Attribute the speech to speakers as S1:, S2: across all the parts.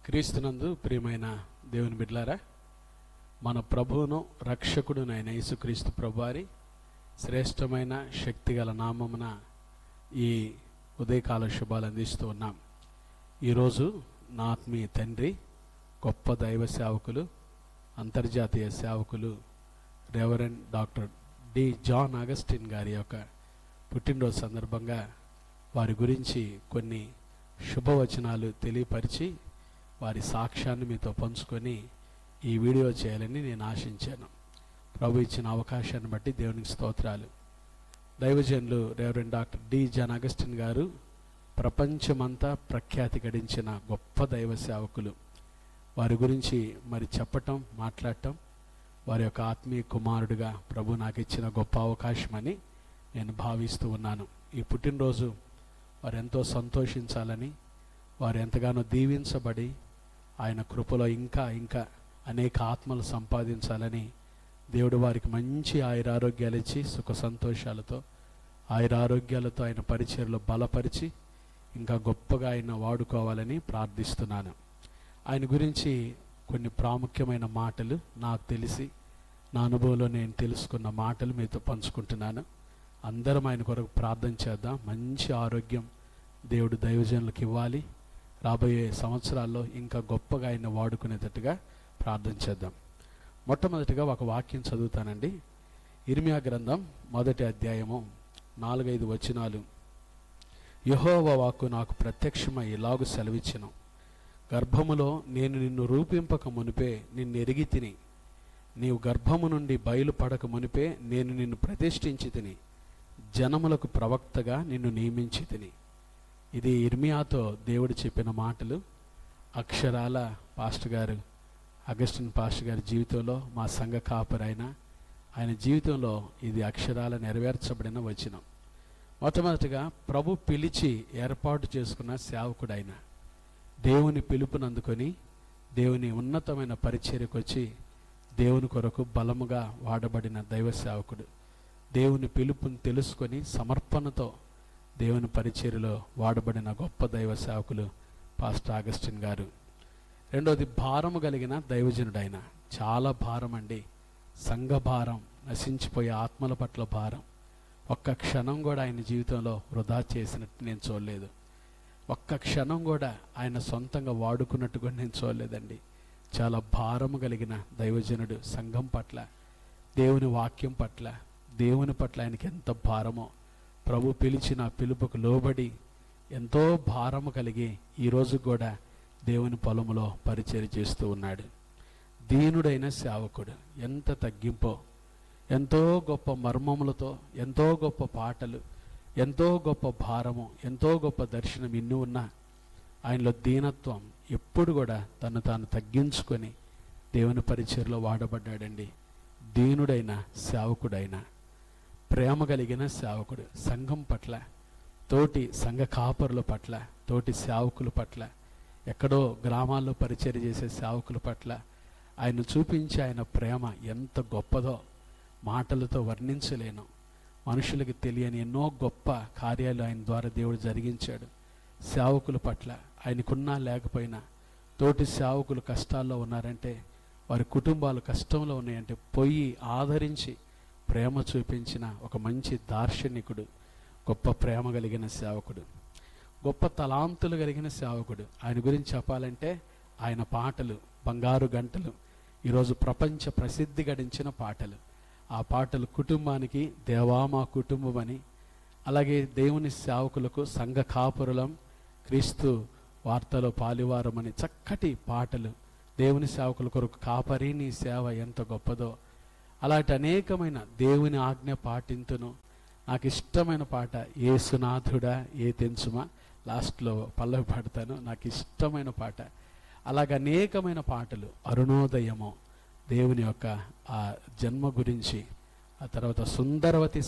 S1: క్రీస్తునందు ప్రియమైన దేవుని బిడ్డలారా, మన ప్రభువును రక్షకుడునైన యేసుక్రీస్తు ప్రభువారి శ్రేష్టమైన శక్తిగల నామమున ఈ ఉదయకాల శుభాలు అందిస్తూ ఉన్నాం. ఈరోజు నా ఆత్మీయ తండ్రి, గొప్ప దైవ సేవకులు, అంతర్జాతీయ సేవకులు reverend doctor D John Augustine గారి యొక్క పుట్టినరోజు సందర్భంగా వారి గురించి కొన్ని శుభవచనాలు తెలియపరిచి వారి సాక్ష్యాన్ని మీతో పంచుకొని ఈ వీడియో చేయాలని నేను ఆశించాను. ప్రభు ఇచ్చిన అవకాశాన్ని బట్టి దేవునికి స్తోత్రాలు. దైవజనులు reverend doctor D John Augustine గారు ప్రపంచమంతా ప్రఖ్యాతి గడించిన గొప్ప దైవ సేవకులు. వారి గురించి మరి చెప్పటం, మాట్లాడటం, వారి యొక్క ఆత్మీయ కుమారుడిగా ప్రభు నాకు ఇచ్చిన గొప్ప అవకాశమని నేను భావిస్తూ ఉన్నాను. ఈ పుట్టినరోజు వారు ఎంతో సంతోషించాలని, వారు ఎంతగానో దీవించబడి ఆయన కృపలో ఇంకా ఇంకా అనేక ఆత్మలు సంపాదించాలని దేవుడు వారికి మంచి ఆయురారోగ్యాలు ఇచ్చి సుఖ సంతోషాలతో ఆయురారోగ్యాలతో ఆయన పరిచర్లో బలపరిచి ఇంకా గొప్పగా ఆయన వాడుకోవాలని ప్రార్థిస్తున్నాను. ఆయన గురించి కొన్ని ప్రాముఖ్యమైన మాటలు నాకు తెలిసి నా అనుభవంలో నేను తెలుసుకున్న మాటలు మీతో పంచుకుంటున్నాను. అందరం ఆయన కొరకు ప్రార్థన చేద్దాం. మంచి ఆరోగ్యం దేవుడు దైవజనులకు ఇవ్వాలి. రాబోయే సంవత్సరాల్లో ఇంకా గొప్పగా ఆయన వాడుకునేటట్టుగా ప్రార్థన చేద్దాం. మొట్టమొదటిగా ఒక వాక్యం చదువుతానండి. ఇర్మియా గ్రంథం 1వ అధ్యాయము 4-5 వచనాలు. యెహోవా వాక్కు నాకు ప్రత్యక్షమై ఇలాగు సెలవిచ్చెను. గర్భములో నేను నిన్ను రూపింపక మునిపే నిన్ను ఎరిగి తిని, నీవు గర్భము నుండి బయలుపడక మునిపే నేను నిన్ను ప్రతిష్ఠించి తిని, జనములకు ప్రవక్తగా నిన్ను నియమించి తిని. ఇది ఇర్మియాతో దేవుడు చెప్పిన మాటలు. అక్షరాల పాస్టర్ గారు, అగస్టిన్ పాస్టర్ గారి జీవితంలో, మా సంఘ కాపరైన ఆయన జీవితంలో ఇది అక్షరాల నెరవేర్చబడిన వచనం. మొట్టమొదటిగా ప్రభు పిలిచి ఏర్పాటు చేసుకున్న సేవకుడు ఆయన. దేవుని పిలుపునందుకొని దేవుని ఉన్నతమైన పరిచర్యకు వచ్చి దేవుని కొరకు బలముగా వాడబడిన దైవ సేవకుడు. దేవుని పిలుపుని తెలుసుకొని సమర్పణతో దేవుని పరిచర్యలో వాడబడిన గొప్ప దైవ సేవకులు పాస్టర్ అగస్టిన్ గారు. రెండోది, భారము కలిగిన దైవజనుడు ఆయన. చాలా భారం అండి. సంఘ భారం, నశించిపోయే ఆత్మల పట్ల భారం. ఒక్క క్షణం కూడా ఆయన జీవితంలో వృధా చేసినట్టు నేను చూడలేదు. ఒక్క క్షణం కూడా ఆయన సొంతంగా వాడుకున్నట్టు కూడా నేను చూడలేదండి. చాలా భారము కలిగిన దైవజనుడు. సంఘం పట్ల, దేవుని వాక్యం పట్ల, దేవుని పట్ల ఆయనకి ఎంత భారమో, ప్రభు పిలిచిన పిలుపుకు లోబడి ఎంతో భారము కలిగి ఈరోజు కూడా దేవుని పొలములో పరిచర్య చేస్తూ ఉన్నాడు. దీనుడైన సేవకుడు. ఎంత తగ్గింపో, ఎంతో గొప్ప మర్మములతో, ఎంతో గొప్ప పాటలు, ఎంతో గొప్ప భారము, ఎంతో గొప్ప దర్శనం ఇన్ని ఉన్నా ఆయనలో దీనత్వం, ఎప్పుడు కూడా తను తాను తగ్గించుకొని దేవుని పరిచర్యలో వాడబడ్డాడండి. దీనుడైన సేవకుడైన, ప్రేమ కలిగిన సేవకుడు. సంఘం పట్ల, తోటి సంఘ కాపరుల పట్ల, తోటి సేవకుల పట్ల, ఎక్కడో గ్రామాల్లో పరిచర్య చేసే సేవకుల పట్ల ఆయన చూపించే ఆయన ప్రేమ ఎంత గొప్పదో మాటలతో వర్ణించలేను. మనుషులకు తెలియని ఎన్నో గొప్ప కార్యాలు ఆయన ద్వారా దేవుడు జరిగించాడు. సేవకుల పట్ల ఆయనకున్నా లేకపోయినా, తోటి సేవకులు కష్టాల్లో ఉన్నారంటే, వారి కుటుంబాలు కష్టంలో ఉన్నాయంటే పోయి ఆదరించి ప్రేమ చూపించిన ఒక మంచి దార్శనికుడు, గొప్ప ప్రేమ కలిగిన సేవకుడు, గొప్ప తలాంతులు కలిగిన సేవకుడు. ఆయన గురించి చెప్పాలంటే ఆయన పాటలు బంగారు గంటలు. ఈరోజు ప్రపంచ ప్రసిద్ధి గడించిన పాటలు. ఆ పాటలు కుటుంబానికి దేవా మా కుటుంబం అని, అలాగే దేవుని సేవకులకు సంఘ కాపురులం, క్రీస్తు వార్తలో పాలివారమని చక్కటి పాటలు. దేవుని సేవకుల కొరకు కాపరి నీ సేవ ఎంత గొప్పదో. అలాంటి అనేకమైన దేవుని ఆజ్ఞ పాటింతును. నాకు ఇష్టమైన పాట యేసునాథుడా ఏ తెంచుమా, లాస్ట్లో పల్లవి పాడతాను. నాకు ఇష్టమైన పాట. అలాగ అనేకమైన పాటలు. అరుణోదయము, దేవుని యొక్క ఆ జన్మ గురించి, ఆ తర్వాత సుందరవతి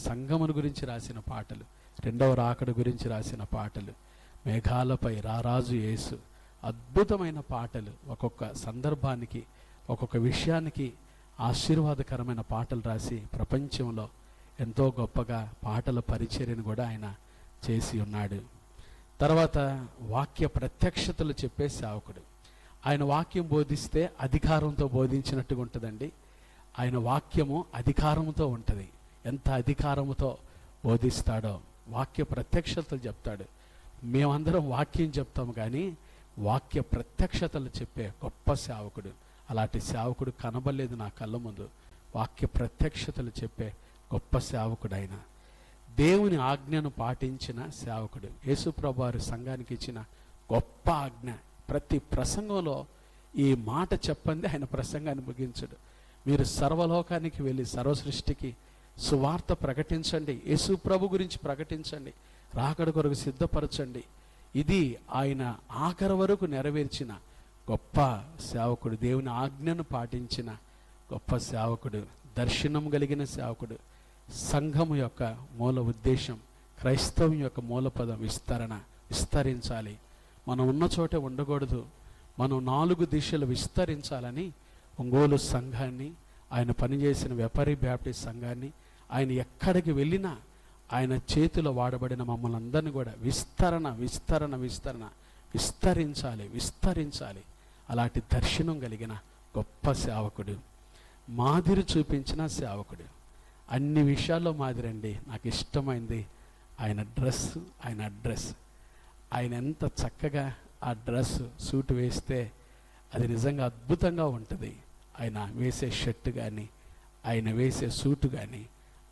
S1: సంగమును గురించి రాసిన పాటలు, రెండవ రాకడ గురించి రాసిన పాటలు, మేఘాలపై రారాజు యేసు, అద్భుతమైన పాటలు. ఒక్కొక్క సందర్భానికి, ఒక్కొక్క విషయానికి ఆశీర్వాదకరమైన పాటలు రాసి ప్రపంచంలో ఎంతో గొప్పగా పాటల పరిచర్యను కూడా ఆయన చేసి ఉన్నాడు. తర్వాత వాక్య ప్రత్యక్షతలు చెప్పే సేవకుడు. ఆయన వాక్యం బోధిస్తే అధికారంతో బోధించినట్టుగా ఉంటుందండి. ఆయన వాక్యము అధికారంతో ఉంటుంది. ఎంత అధికారముతో బోధిస్తాడో, వాక్య ప్రత్యక్షతలు చెప్తాడు. మేమందరం వాక్యం చెప్తాము కానీ వాక్య ప్రత్యక్షతలు చెప్పే గొప్ప సేవకుడు. అలాంటి సేవకుడు కనబడలేదు నా కళ్ళ ముందు. వాక్య ప్రత్యక్షతలు చెప్పే గొప్ప సేవకుడు ఆయన. దేవుని ఆజ్ఞను పాటించిన సేవకుడు. యేసుప్రభు వారి సంఘానికి ఇచ్చిన గొప్ప ఆజ్ఞ. ప్రతి ప్రసంగంలో ఈ మాట చెప్పండి, ఆయన ప్రసంగాన్ని ముగించడు. మీరు సర్వలోకానికి వెళ్ళి సర్వసృష్టికి సువార్త ప్రకటించండి, యేసు ప్రభు గురించి ప్రకటించండి, రాకడ కొరకు సిద్ధపరచండి. ఇది ఆయన ఆఖరి వరకు నెరవేర్చిన గొప్ప సేవకుడు. దేవుని ఆజ్ఞను పాటించిన గొప్ప సేవకుడు, దర్శనం కలిగిన సేవకుడు. సంఘము యొక్క మూల ఉద్దేశం, క్రైస్తవం యొక్క మూలపదం విస్తరించాలి. మనం ఉన్న చోటే ఉండకూడదు, మనం 4 దిశలు విస్తరించాలని ఒంగోలు సంఘాన్ని, ఆయన పనిచేసిన వెపరీ బ్యాప్టిస్ట్ సంఘాన్ని, ఆయన ఎక్కడికి వెళ్ళినా ఆయన చేతిలో వాడబడిన మమ్మల్ని అందరినీ కూడా విస్తరించాలి. అలాంటి దర్శనం కలిగిన గొప్ప సేవకుడు, మాదిరి చూపించిన సేవకుడు. అన్ని విషయాల్లో మాదిరండి. నాకు ఇష్టమైంది ఆయన అడ్రస్. ఆయన ఎంత చక్కగా ఆ డ్రెస్ సూట్ వేస్తే అది నిజంగా అద్భుతంగా ఉంటుంది. ఆయన వేసే షర్టు కానీ, ఆయన వేసే సూటు కానీ,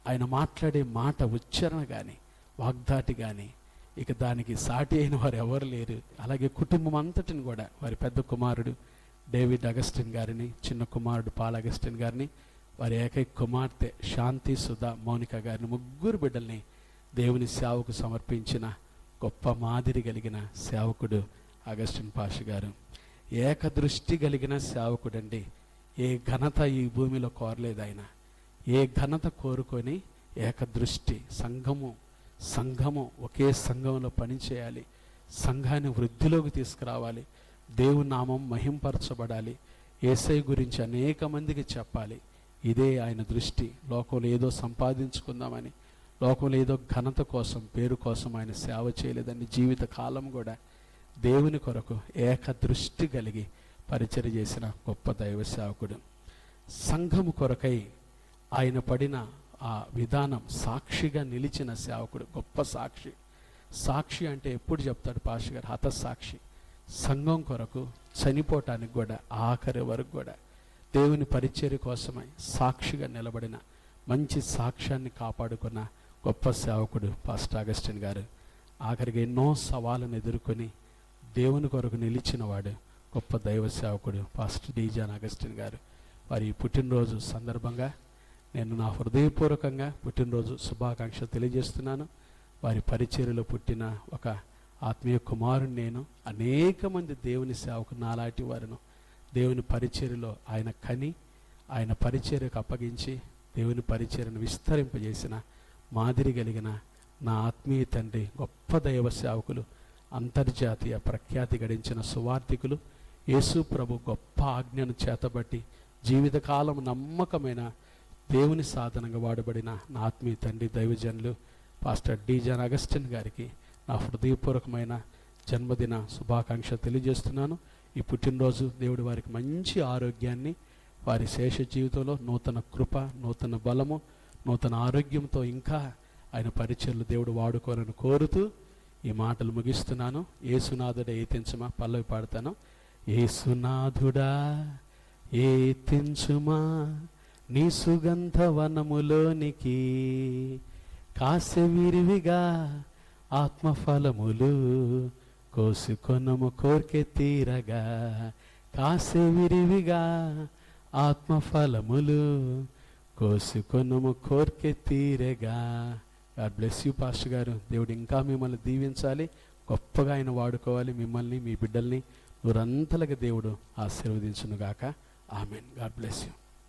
S1: ఆయన మాట్లాడే మాట ఉచ్చారణ కానీ, వాగ్దాటి కానీ, ఇక దానికి సాటి అయిన వారు ఎవరు లేరు. అలాగే కుటుంబం అంతటిని కూడా, వారి పెద్ద కుమారుడు డేవిడ్ అగస్టిన్ గారిని, చిన్న కుమారుడు పాల్ అగస్టిన్ గారిని, వారి ఏకైక కుమార్తె శాంతి సుధా మౌనిక గారిని, 3 బిడ్డల్ని దేవుని సేవకు సమర్పించిన గొప్ప మాదిరి కలిగిన సేవకుడు అగస్టిన్ పాష గారు. ఏకదృష్టి కలిగిన సేవకుడండి. ఏ ఘనత ఈ భూమిలో కోరలేదు ఆయన. ఏ ఘనత కోరుకొని ఏకదృష్టి. సంఘము ఒకే సంఘంలో పనిచేయాలి, సంఘాన్ని వృద్ధిలోకి తీసుకురావాలి, దేవుని నామం మహింపరచబడాలి, యేసయ్య గురించి అనేక మందికి చెప్పాలి. ఇదే ఆయన దృష్టి. లోకంలో ఏదో సంపాదించుకుందామని, లోకంలో ఏదో ఘనత కోసం, పేరు కోసం ఆయన సేవ చేయలేదని, జీవిత కాలం కూడా దేవుని కొరకు ఏకదృష్టి కలిగి పరిచర్య చేసిన గొప్ప దైవ సేవకుడు. సంఘము కొరకై ఆయన పడిన ఆ విధానం, సాక్షిగా నిలిచిన సేవకుడు, గొప్ప సాక్షి అంటే ఎప్పుడు చెప్తాడు పాష గారు, హతసాక్షి. సంఘం కొరకు చనిపోవటానికి కూడా, ఆఖరి వరకు కూడా దేవుని పరిచర్య కోసమై సాక్షిగా నిలబడిన, మంచి సాక్ష్యాన్ని కాపాడుకున్న గొప్ప సేవకుడు పాస్టర్ అగస్టిన్ గారు. ఆఖరికి ఎన్నో సవాళ్ళను ఎదుర్కొని దేవుని కొరకు నిలిచినవాడు గొప్ప దైవ సేవకుడు పాస్టర్ డి. జాన్ అగస్టిన్ గారు. వారి పుట్టినరోజు సందర్భంగా నేను నా హృదయపూర్వకంగా పుట్టినరోజు శుభాకాంక్షలు తెలియజేస్తున్నాను. వారి పరిచర్యలో పుట్టిన ఒక ఆత్మీయ కుమారుని నేను. అనేక మంది దేవుని సేవకు నాలాంటి వారిను దేవుని పరిచర్యలో ఆయన కని, ఆయన పరిచర్యకు అప్పగించి దేవుని పరిచర్యను విస్తరింపజేసిన మాదిరి కలిగిన నా ఆత్మీయ తండ్రి, గొప్ప దైవ సేవకులు, అంతర్జాతీయ ప్రఖ్యాతి గడించిన సువార్థికులు, యేసు ప్రభు గొప్ప ఆజ్ఞను చేతబట్టి జీవితకాలం నమ్మకమైన దేవుని సాధనంగా వాడబడిన నా ఆత్మీయ తండ్రి దైవజనులు పాస్టర్ డి. జాన్ అగస్టిన్ గారికి నా హృదయపూర్వకమైన జన్మదిన శుభాకాంక్ష తెలియజేస్తున్నాను. ఈ పుట్టినరోజు దేవుడు వారికి మంచి ఆరోగ్యాన్ని, వారి శేష జీవితంలో నూతన కృప, నూతన బలము, నూతన ఆరోగ్యంతో ఇంకా ఆయన పరిచర్లు దేవుడు వాడుకోవాలని కోరుతూ ఈ మాటలు ముగిస్తున్నాను. ఏసునాథుడా ఏతించుమా పల్లవి పాడతాను. ఏసునాథుడా ఏతించుమా నీ సుగంధ వనములోనికి, కాసె విరివిగా ఆత్మఫలములు కోసుకొనము కోర్కె తీరగా, కాసె విరివిగా ఆత్మఫలములు కోసుకొనము కోర్కె తీరగా. గాడ్ బ్లెస్ యూ పాస్టర్ గారు. దేవుడు ఇంకా మిమ్మల్ని దీవించాలి, గొప్పగా ఆయన వాడుకోవాలి. మిమ్మల్ని, మీ బిడ్డల్ని నూరంతలుగా దేవుడు ఆశీర్వదించును గాక. ఆమెన్. God bless you.